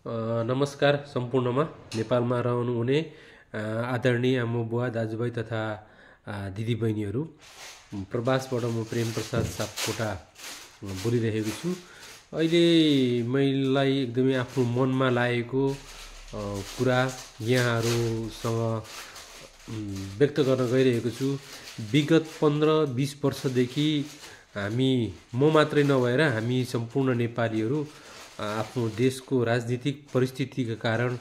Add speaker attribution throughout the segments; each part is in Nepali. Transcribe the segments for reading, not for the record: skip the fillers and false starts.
Speaker 1: नमस्कार सम्पूर्णमा नेपालमा रहनुहुने आदरणीय आमा बुवा दाजुभाइ तथा दिदीबहिनीहरू। प्रवासबाट म प्रेम प्रसाद सापकोटा बोलिरहेको छु। अहिले मलाई एकदमै आफ्नो मनमा लागेको कुरा यहाँहरूसँग व्यक्त गर्न गइरहेको छु। विगत 15-20 वर्षदेखि म मात्रै नभएर हामी सम्पूर्ण नेपालीहरू आफ्नो देशको राजनीतिक परिस्थितिका कारण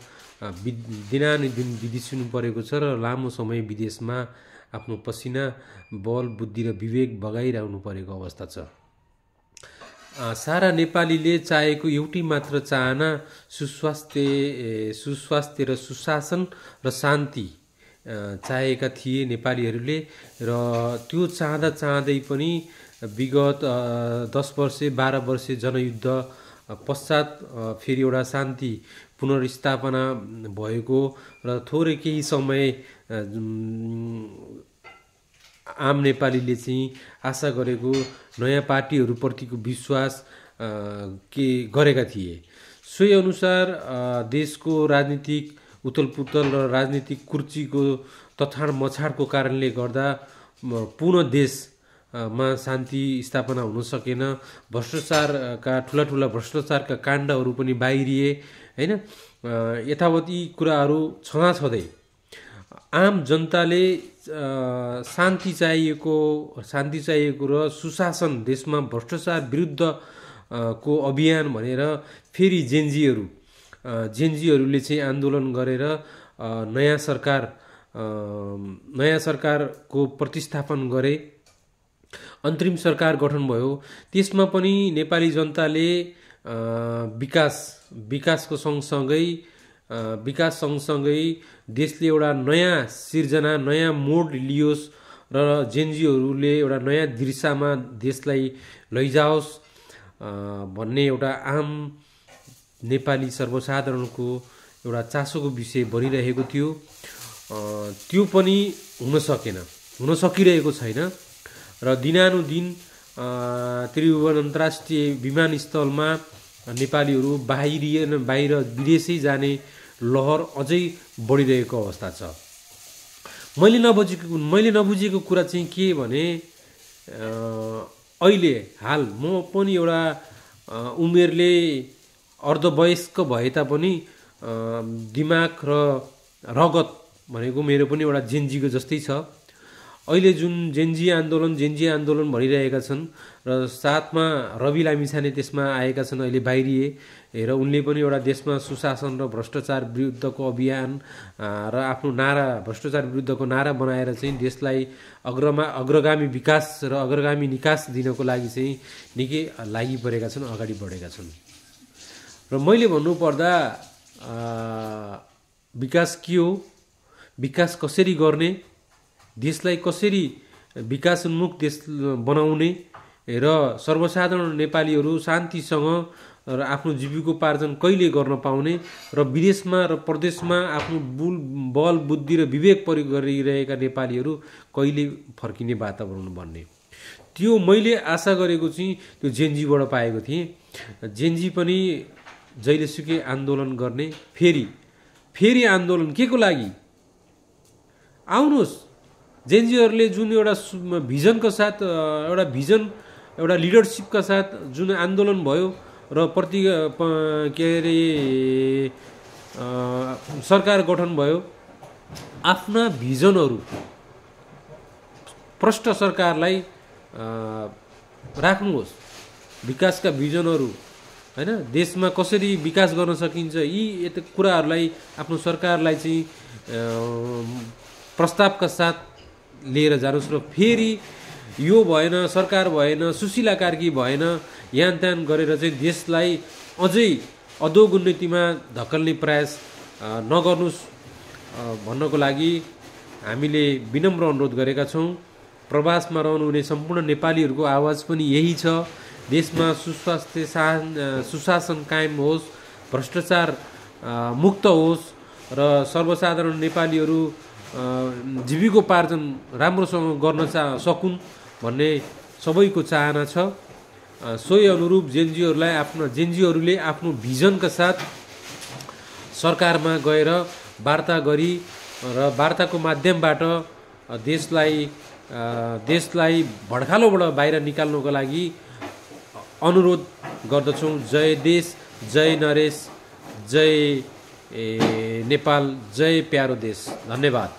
Speaker 1: दिनानुदिन विदेशिनु परेको छ र लामो समय विदेशमा आफ्नो पसिना, बल, बुद्धि र विवेक बगाइरहनु परेको अवस्था छ। सारा नेपालीले चाहेको एउटै मात्र चाहना सुस्वास्थ्य र सुशासन र शान्ति चाहेका थिए नेपालीहरूले, र त्यो चाहँदै पनि विगत 10 वर्ष 12 वर्ष जनयुद्ध पश्चात फेरि एउटा शान्ति पुनर्स्थापना भएको र थोरै केही समय आम नेपालीले चाहिँ आशा गरेको नयाँ पार्टीहरूप्रतिको विश्वास गरेका थिए। सोही अनुसार देशको राजनीतिक उथलपुथल र राजनीतिक कुर्चीको तछाड मछाडको कारणले गर्दा पूर्ण देशमा शान्ति स्थापना हुन सकेन। भ्रष्टाचारका ठुला भ्रष्टाचारका काण्डहरू पनि बाहिरिए हैन। यथावत यी कुराहरू छँदै आम जनताले शान्ति चाहिएको र सुशासन, देशमा भ्रष्टाचार विरुद्ध को अभियान भनेर फेरि जेन्जीहरूले चाहिँ आन्दोलन गरेर नयाँ सरकारको प्रतिस्थापन गरे। अन्तरिम सरकार गठन भयो। त्यसमा पनि नेपाली जनताले विकासको सँगसँगै देशले एउटा नयाँ सिर्जना, नयाँ मोड लियोस् र जेन्जीहरूले एउटा नयाँ दिशामा देशलाई लैजाओस् भन्ने एउटा आम नेपाली सर्वसाधारणको एउटा चासोको विषय बनिरहेको थियो। त्यो पनि हुन सकिरहेको छैन र दिनानुदिन त्रिभुवन अन्तर्राष्ट्रिय विमानस्थलमा नेपालीहरू बाहिर विदेशै जाने लहर अझै बढिरहेको अवस्था छ। मैले नबुझेको कुरा चाहिँ के भने, अहिले हाल म पनि एउटा उमेरले अर्धवयस्क भए तापनि दिमाग र रगत भनेको मेरो पनि एउटा जेन्जीको जस्तै छ। अहिले जुन जेन्जी आन्दोलन भनिरहेका छन् र साथमा रवि लामिछाने त्यसमा आएका छन्, अहिले बाहिरिए र उनले पनि एउटा देशमा सुशासन र भ्रष्टाचार विरुद्धको अभियान र आफ्नो नारा, भ्रष्टाचार विरुद्धको नारा बनाएर चाहिँ देशलाई अग्रगामी विकास र अग्रगामी निकास दिनको लागि चाहिँ निकै लागि परेका छन्, अगाडि बढेका छन्। र मैले भन्नुपर्दा विकास के हो, विकास कसरी गर्ने, देशलाई कसरी विकासोन्मुख देश बनाउने र सर्वसाधारण नेपालीहरू शान्तिसँग र आफ्नो जीविकोपार्जन कहिले गर्न पाउने र विदेशमा र प्रदेशमा आफ्नो बल, बुद्धि र विवेक प्रयोग गरिरहेका नेपालीहरू कहिले फर्किने वातावरण बन्ने, त्यो मैले आशा गरेको चाहिँ त्यो जेन्जीबाट पाएको थिएँ। जेन्जी पनि जहिलेसुकै आन्दोलन गर्ने, फेरि आन्दोलन के को लागि? आउनुहोस्, जेन्जीहरूले जुन एउटा भिजनको साथ एउटा लिडरसिपका साथ जुन आन्दोलन भयो र सरकार गठन भयो, आफ्ना भिजनहरू प्रष्ट सरकारलाई राख्नुहोस्, विकासका भिजनहरू हैन, देशमा कसरी विकास गर्न सकिन्छ, यी कुराहरूलाई आफ्नो सरकारलाई चाहिँ प्रस्तावका साथ लिएर जानुहोस्। र फेरि यो भएन, सरकार भएन, सुशीला कार्की भएन, यान त्यान गरेर चाहिँ देशलाई अझै अधोन्नतिमा धकेल्ने प्रयास नगर्नुहोस् भन्नको लागि हामीले विनम्र अनुरोध गरेका छौँ। प्रवासमा रहनुहुने सम्पूर्ण नेपालीहरूको आवाज पनि यही छ। देशमा सुशासन कायम होस्, भ्रष्टाचार मुक्त होस् र सर्वसाधारण नेपालीहरू जीविकोपार्जन राम्रोसँग गर्न सकुन् भन्ने सबैको चाहना छ। सोही अनुरूप जेन्जीहरूले आफ्नो भिजनका साथ सरकारमा गएर वार्ता गरी र वार्ताको माध्यमबाट देशलाई भड्खालोबाट बाहिर निकाल्नको लागि अनुरोध गर्दछौँ। जय देश, जय नरेश, जय नेपाल, जय प्यारो देश। धन्यवाद।